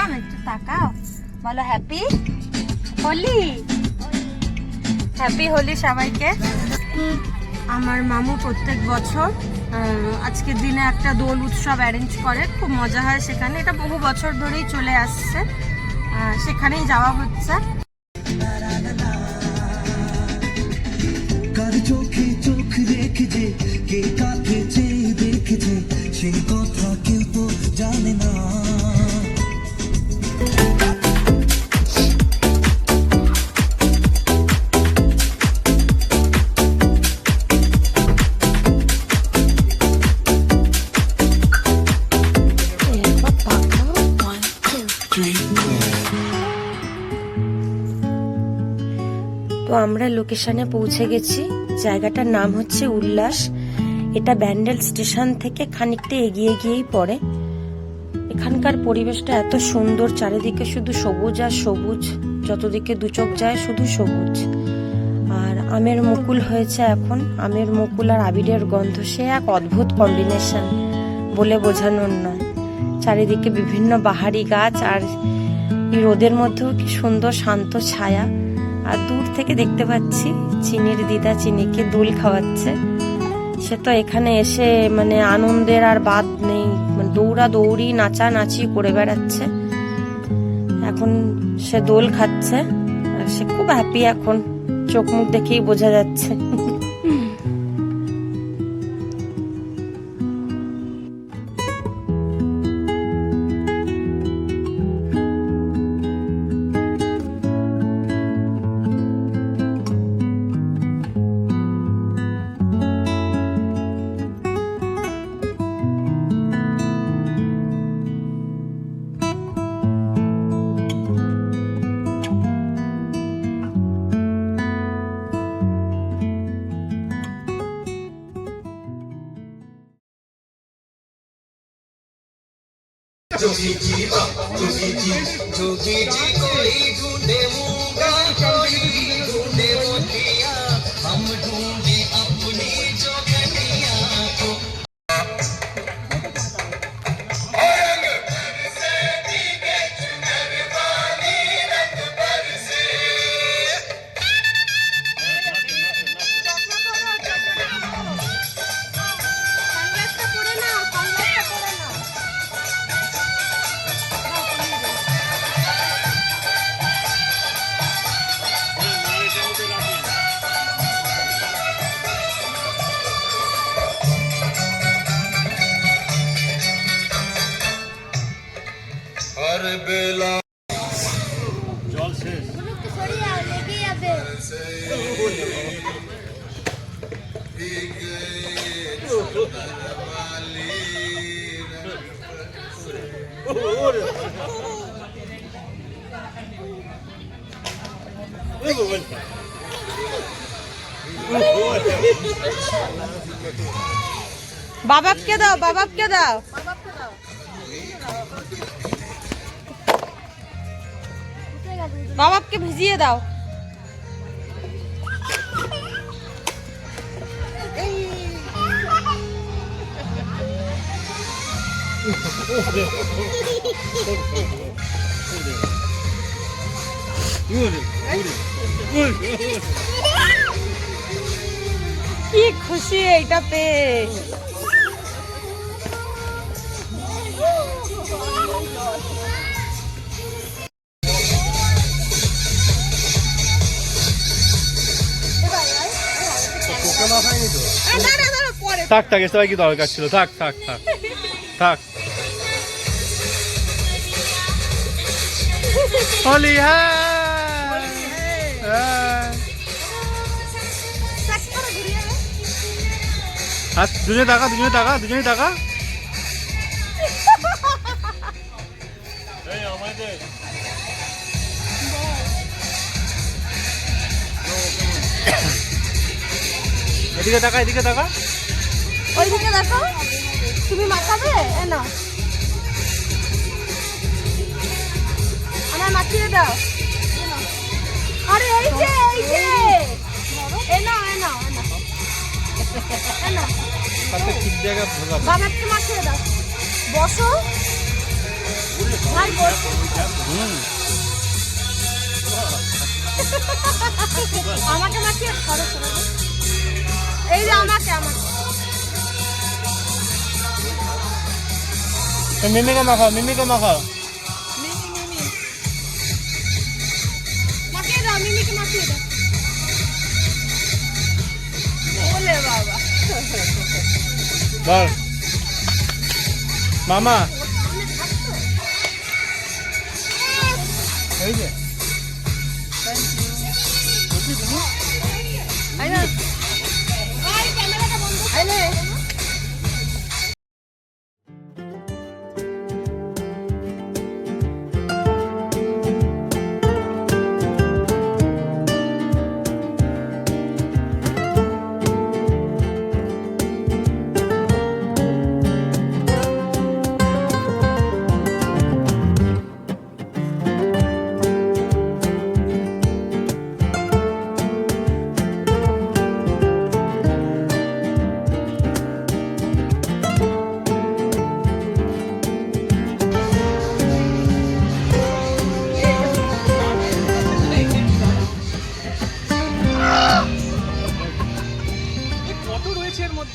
দিলাম, একটু তাকাও, বলো হ্যাপি হোলি। হ্যাপি হোলি সবাইকে। আমার মামু প্রত্যেক বছর আজকের দিনে একটা দোল উৎসব অ্যারেঞ্জ করে, খুব মজা হয় সেখানে। এটা বহু বছর ধরেই চলে আসছে, সেখানেই যাওয়া হচ্ছে। চোখে চোখ রেখেছে, কে কাকে চেয়ে দেখেছে, সেই কথা কেউ তো জানে না। তো আমরা লোকেশনে পৌঁছে গেছি। জায়গাটার নাম হচ্ছে উল্লাস। এটা ব্যান্ডেল স্টেশন থেকে খানিকটা এগিয়ে গিয়েই পড়ে। এখানকার পরিবেশটা এত সুন্দর, চারিদিকে শুধু সবুজ আর সবুজ, যতদিকে দু চোখ যায় শুধু সবুজ। আর আমের মুকুল হয়েছে এখন, আমের মুকুল আর আবিরের গন্ধ, সে এক অদ্ভুত কম্বিনেশন, বলে বোঝানোর নয়। চারিদিকে বিভিন্ন বাহারি গাছ, আর এই রোদের মধ্যেও কি সুন্দর শান্ত ছায়া। আর দূর থেকে দেখতে পাচ্ছি চিনির দিদা চিনিকে দোল খাওয়াচ্ছে। সে তো এখানে এসে মানে আনন্দের আর বাদ নেই, মানে দৌড়া দৌড়ি নাচানাচি করে বেড়াচ্ছে। এখন সে দোল খাচ্ছে আর সে খুব হ্যাপি, এখন চোখ মুখ দেখেই বোঝা যাচ্ছে। जोगी जी कोई ढूंढे मूंगा, कोई ढूंढे मोतिया, हम ढूंढे अपनी जोगनिया को। বেলা জল শেষ, বাবাকে দাও, বাবাকে দাও। বাবাকে ভিজিয়ে দাও। কি খুশি এইটা পেয়ে। থাক থাক, সবাই কি দরকার ছিল, থাক থাক থাক থাক। হোলি হ্যাঁ, দুজনে টাকা, দুজনে টাকা, দুজনে টাকা। এদিকে টাকা, এদিকে টাকা, ওইদিকে দেখো, তুমি মাখাবে না, আমার মাখিয়ে দাও। আরে এই যে এই যে এনা এনা এনা সাথে ঠিক জায়গা ভোগাবো। বাবাকে মাখিয়ে দাও, বসো ভাই। সবাই করছে। আমাকে মাখিয়ে ধরো শোনো। এই যে আমাকে মিমিকে মাখাও, মিমিকে মাখাও। মাখিয়ে দাও, মিমিকে মাখিয়ে দাও। ওলে বাবা। ধর মামা এই যে আই না